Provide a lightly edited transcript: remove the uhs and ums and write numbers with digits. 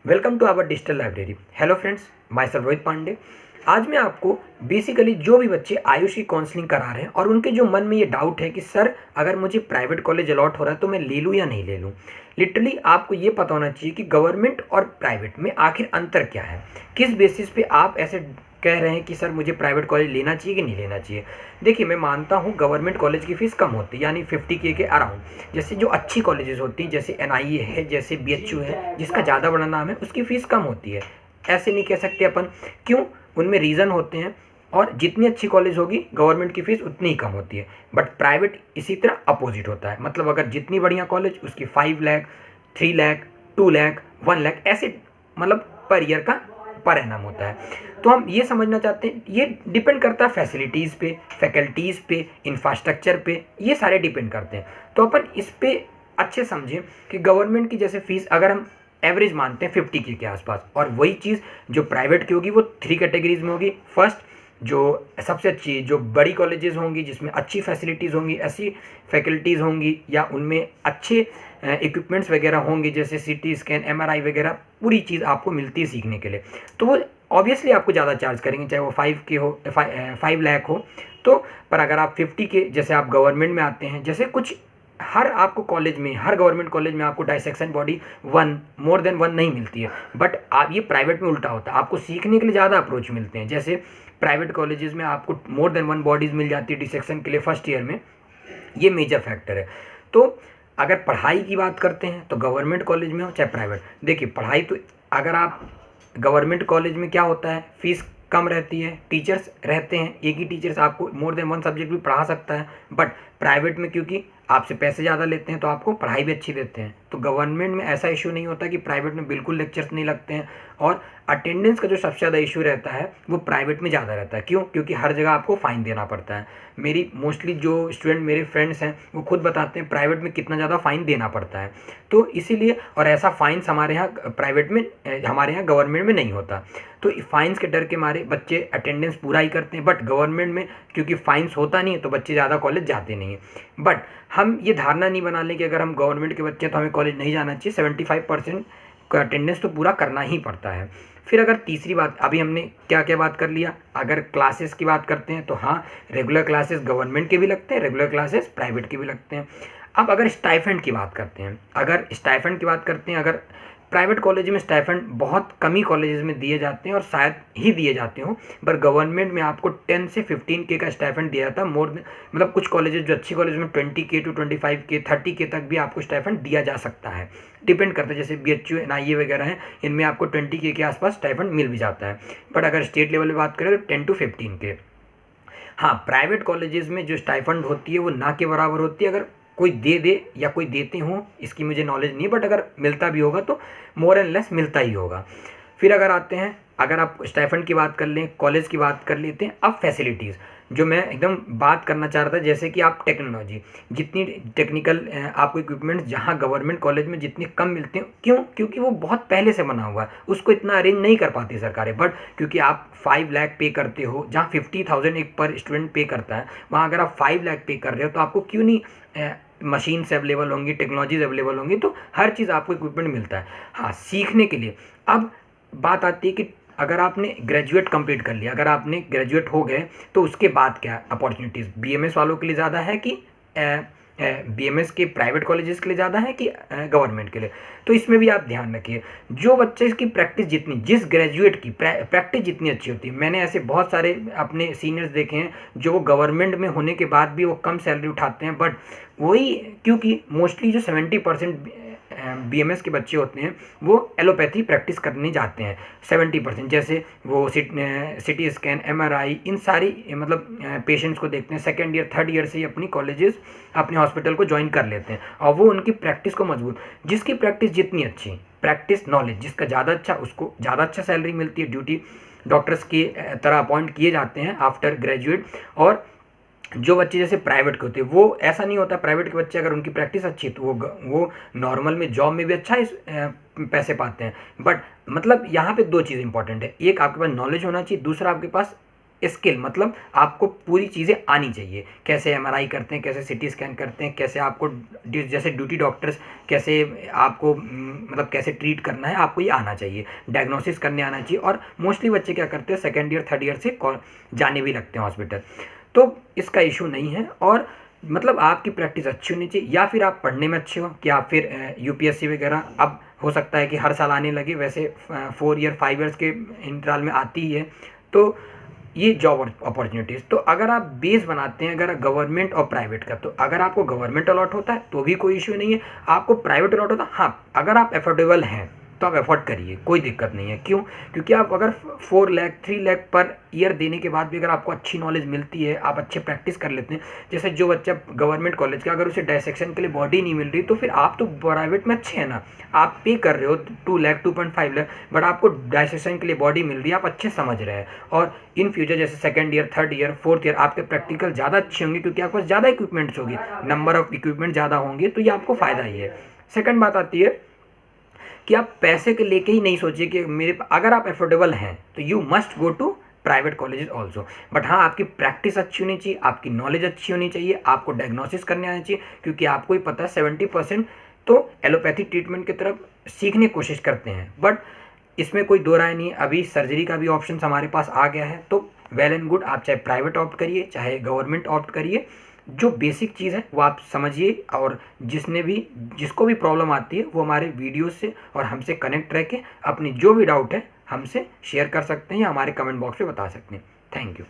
Welcome to our digital library. Hello friends, myself Rohit Pandey. आज मैं आपको बेसिकली जो भी बच्चे आयुष की काउंसलिंग करा रहे हैं और उनके जो मन में ये डाउट है कि सर अगर मुझे प्राइवेट कॉलेज अलॉट हो रहा है तो मैं ले लूँ या नहीं ले लूँ। लिटरली आपको ये पता होना चाहिए कि गवर्नमेंट और प्राइवेट में आखिर अंतर क्या है। किस बेसिस पे आप ऐसे कह रहे हैं कि सर मुझे प्राइवेट कॉलेज लेना चाहिए कि नहीं लेना चाहिए। देखिए, मैं मानता हूँ गवर्नमेंट कॉलेज की फ़ीस कम होती है, यानी 50K के अराउंड। जैसे जो अच्छी कॉलेजेस होती हैं, जैसे NIE है, जैसे BHU है, जिसका ज़्यादा बड़ा नाम है, उसकी फ़ीस कम होती है। ऐसे नहीं कह सकते अपन, क्यों? उनमें रीज़न होते हैं। और जितनी अच्छी कॉलेज होगी गवर्नमेंट की फ़ीस उतनी ही कम होती है। बट प्राइवेट इसी तरह अपोजिट होता है। मतलब अगर जितनी बढ़िया कॉलेज, उसकी 5 लाख, 3 लाख, 2 लाख, 1 लाख ऐसे मतलब पर ईयर का पर एनम होता है। तो हम ये समझना चाहते हैं, ये डिपेंड करता है फैसिलिटीज़ पे, फैकल्टीज़ पे, इंफ्रास्ट्रक्चर पे, ये सारे डिपेंड करते हैं। तो अपन इस पे अच्छे समझें कि गवर्नमेंट की जैसे फ़ीस अगर हम एवरेज मानते हैं 50K के आसपास, और वही चीज़ जो प्राइवेट की होगी वो 3 कैटेगरीज में होगी। फर्स्ट, जो सबसे अच्छी जो बड़ी कॉलेजेस होंगी जिसमें अच्छी फैसिलिटीज़ होंगी, ऐसी फैकल्टीज़ होंगी या उनमें अच्छे इक्विपमेंट्स वगैरह होंगे, जैसे CT स्कैन, MRI वगैरह, पूरी चीज़ आपको मिलती है सीखने के लिए। तो वो ऑब्वियसली आपको ज़्यादा चार्ज करेंगे, चाहे वो 5K हो, 5 लाख हो। तो पर अगर आप 50K, जैसे आप गवर्नमेंट में आते हैं, जैसे कुछ हर आपको कॉलेज में, हर गवर्नमेंट कॉलेज में आपको dissection body one, more than one नहीं मिलती है। बट आप ये प्राइवेट में उल्टा होता है, आपको सीखने के लिए ज़्यादा अप्रोच मिलते हैं। जैसे प्राइवेट कॉलेजेस में आपको मोर देन वन बॉडीज़ मिल जाती है डिसेक्शन के लिए फर्स्ट ईयर में। ये मेजर फैक्टर है। तो अगर पढ़ाई की बात करते हैं तो गवर्नमेंट कॉलेज में हो चाहे प्राइवेट, देखिए पढ़ाई तो अगर आप गवर्नमेंट कॉलेज में क्या होता है, फीस कम रहती है, टीचर्स रहते हैं, एक ही टीचर्स आपको मोर देन वन सब्जेक्ट भी पढ़ा सकता है। बट प्राइवेट में क्योंकि आपसे पैसे ज़्यादा लेते हैं तो आपको पढ़ाई भी अच्छी देते हैं। तो गवर्नमेंट में ऐसा इशू नहीं होता कि प्राइवेट में बिल्कुल लेक्चर्स नहीं लगते हैं। और अटेंडेंस का जो सबसे ज़्यादा इशू रहता है वो प्राइवेट में ज़्यादा रहता है। क्यों? क्योंकि हर जगह आपको फ़ाइन देना पड़ता है। मेरी मोस्टली जो स्टूडेंट मेरे फ्रेंड्स हैं वो खुद बताते हैं प्राइवेट में कितना ज़्यादा फ़ाइन देना पड़ता है। तो इसीलिए, और ऐसा फ़ाइन्स हमारे यहाँ प्राइवेट में, हमारे यहाँ गवर्नमेंट में नहीं होता। तो फ़ाइन्स के डर के मारे बच्चे अटेंडेंस पूरा ही करते हैं। बट गवर्नमेंट में क्योंकि फ़ाइन्स होता नहीं है तो बच्चे ज़्यादा कॉलेज जाते नहीं हैं। बट हम ये धारणा नहीं बना लें कि अगर हम गवर्नमेंट के बच्चे हैं तो हमें कॉलेज नहीं जाना चाहिए। 75% का अटेंडेंस तो पूरा करना ही पड़ता है। फिर अगर तीसरी बात, अभी हमने क्या क्या बात कर लिया, अगर क्लासेस की बात करते हैं तो हाँ, रेगुलर क्लासेस गवर्नमेंट के भी लगते हैं, रेगुलर क्लासेस प्राइवेट के भी लगते हैं। अब अगर स्टाइपेंड की बात करते हैं, अगर प्राइवेट कॉलेज में स्टाइपेंड बहुत कम ही कॉलेजेस में दिए जाते हैं और शायद ही दिए जाते हों। पर गवर्नमेंट में आपको 10 से 15K का स्टाइपेंड दिया जाता है। मतलब कुछ कॉलेजेस जो अच्छी कॉलेज में 20K to 25K 30K तक भी आपको स्टाइपेंड दिया जा सकता है। डिपेंड करता है, जैसे BHU NIE वगैरह हैं, इनमें आपको 20K के आसपास स्टाइपेंड मिल भी जाता है। बट अगर स्टेट लेवल में बात करें तो 10 to 15K। हाँ, प्राइवेट कॉलेजेस में जो स्टाइपेंड होती है वो ना के बराबर होती है। अगर कोई दे दे या कोई देते हों, इसकी मुझे नॉलेज नहीं है, बट अगर मिलता भी होगा तो मोर एंड लेस मिलता ही होगा। फिर अगर आते हैं, अगर आप स्टाइपेंड की बात कर लें, कॉलेज की बात कर लेते हैं, अब फैसिलिटीज़ जो मैं एकदम बात करना चाह रहा था, जैसे कि आप टेक्नोलॉजी, जितनी टेक्निकल आपको इक्विपमेंट्स जहाँ गवर्नमेंट कॉलेज में जितने कम मिलते हैं, क्यों? क्योंकि वो बहुत पहले से बना हुआ है, उसको इतना अरेंज नहीं कर पाती सरकारें। बट क्योंकि आप 5 लाख पे करते हो, जहाँ 50,000 एक पर स्टूडेंट पे करता है, वहाँ अगर आप 5 लाख पे कर रहे हो तो आपको क्यों नहीं मशीन्स अवेलेबल होंगी, टेक्नोलॉजीज अवेलेबल होंगी, तो हर चीज़ आपको इक्विपमेंट मिलता है। हाँ, सीखने के लिए अब बात आती है कि अगर आपने ग्रेजुएट कंप्लीट कर लिया, अगर आपने ग्रेजुएट हो गए तो उसके बाद क्या अपॉर्चुनिटीज़ BMS वालों के लिए ज़्यादा है कि BMS के प्राइवेट कॉलेजेस के लिए ज़्यादा है कि गवर्नमेंट के लिए? तो इसमें भी आप ध्यान रखिए, जो बच्चे की प्रैक्टिस जितनी, जिस ग्रेजुएट की प्रैक्टिस जितनी अच्छी होती है, मैंने ऐसे बहुत सारे अपने सीनियर्स देखे हैं जो वो गवर्नमेंट में होने के बाद भी वो कम सैलरी उठाते हैं। बट वही, क्योंकि मोस्टली जो 70% BMS के बच्चे होते हैं वो एलोपैथी प्रैक्टिस करने जाते हैं। 70%, जैसे वो CT स्कैन, MRI, इन सारी मतलब पेशेंट्स को देखते हैं। सेकेंड ईयर, थर्ड ईयर से ही अपनी कॉलेजेस, अपने हॉस्पिटल को ज्वाइन कर लेते हैं और वो उनकी प्रैक्टिस को मजबूत, जिसकी प्रैक्टिस जितनी अच्छी, प्रैक्टिस नॉलेज जिसका ज़्यादा अच्छा, उसको ज़्यादा अच्छा सैलरी मिलती है। ड्यूटी डॉक्टर्स की तरह अपॉइंट किए जाते हैं आफ्टर ग्रेजुएट। और जो बच्चे जैसे प्राइवेट के होते हैं, वो ऐसा नहीं होता। प्राइवेट के बच्चे अगर उनकी प्रैक्टिस अच्छी है तो वो नॉर्मल में जॉब में भी अच्छा पैसे पाते हैं। बट मतलब यहाँ पे दो चीज़ इंपॉर्टेंट है, एक आपके पास नॉलेज होना चाहिए, दूसरा आपके पास स्किल, मतलब आपको पूरी चीज़ें आनी चाहिए। कैसे एमआरआई करते हैं, कैसे सीटी स्कैन करते हैं, कैसे आपको जैसे ड्यूटी डॉक्टर्स कैसे आपको मतलब कैसे ट्रीट करना है, आपको ये आना चाहिए। डायग्नोसिस करने आना चाहिए। और मोस्टली बच्चे क्या करते हैं, सेकेंड ईयर थर्ड ईयर से जाने भी लगते हैं हॉस्पिटल, तो इसका इशू नहीं है। और मतलब आपकी प्रैक्टिस अच्छी होनी चाहिए, या फिर आप पढ़ने में अच्छे हो, कि आप फिर यूपीएससी वगैरह अब हो सकता है कि हर साल आने लगे, वैसे 4 ईयर 5 ईयर्स के इंटरवल में आती ही है। तो ये जॉब अपॉर्चुनिटीज़, तो अगर आप बेस बनाते हैं अगर गवर्नमेंट और प्राइवेट का, तो अगर आपको गवर्नमेंट अलॉट होता है तो भी कोई इशू नहीं है, आपको प्राइवेट अलॉट होता है, हाँ अगर आप एफोर्डेबल हैं तो आप एफोर्ड करिए, कोई दिक्कत नहीं है। क्यों? क्योंकि आप अगर 4 लाख 3 लाख पर ईयर देने के बाद भी अगर आपको अच्छी नॉलेज मिलती है, आप अच्छे प्रैक्टिस कर लेते हैं, जैसे जो बच्चा गवर्नमेंट कॉलेज का अगर उसे डायसेक्शन के लिए बॉडी नहीं मिल रही, तो फिर आप तो प्राइवेट में अच्छे हैं ना, आप पे कर रहे हो 2 लाख 2.5 लाख, बट आपको डायसेक्शन के लिए बॉडी मिल रही है, आप अच्छे समझ रहे हैं। और इन फ्यूचर जैसे second year third year fourth year आपके प्रैक्टिकल ज़्यादा अच्छे होंगे, क्योंकि आपके पास ज़्यादा इक्विपमेंट्स होगी, नंबर ऑफ इक्विपमेंट ज़्यादा होंगे, तो ये आपको फ़ायदा ही है। सेकंड बात आती है कि आप पैसे के लेके ही नहीं सोचिए कि मेरे, अगर आप एफोर्डेबल हैं तो you must go to private colleges also, but हाँ आपकी प्रैक्टिस अच्छी होनी चाहिए, आपकी नॉलेज अच्छी होनी चाहिए, आपको डायग्नोसिस करने आना चाहिए, क्योंकि आपको ही पता है 70% तो एलोपैथी ट्रीटमेंट की तरफ सीखने की कोशिश करते हैं, बट इसमें कोई दो राय नहीं है। अभी सर्जरी का भी ऑप्शन हमारे पास आ गया है, तो वेल एंड गुड, आप चाहे प्राइवेट ऑप्ट करिए चाहे गवर्नमेंट ऑप्ट करिए, जो बेसिक चीज़ है वो आप समझिए। और जिसको भी प्रॉब्लम आती है वो हमारे वीडियो से और हमसे कनेक्ट रह के अपनी जो भी डाउट है हमसे शेयर कर सकते हैं या हमारे कमेंट बॉक्स में बता सकते हैं। Thank you.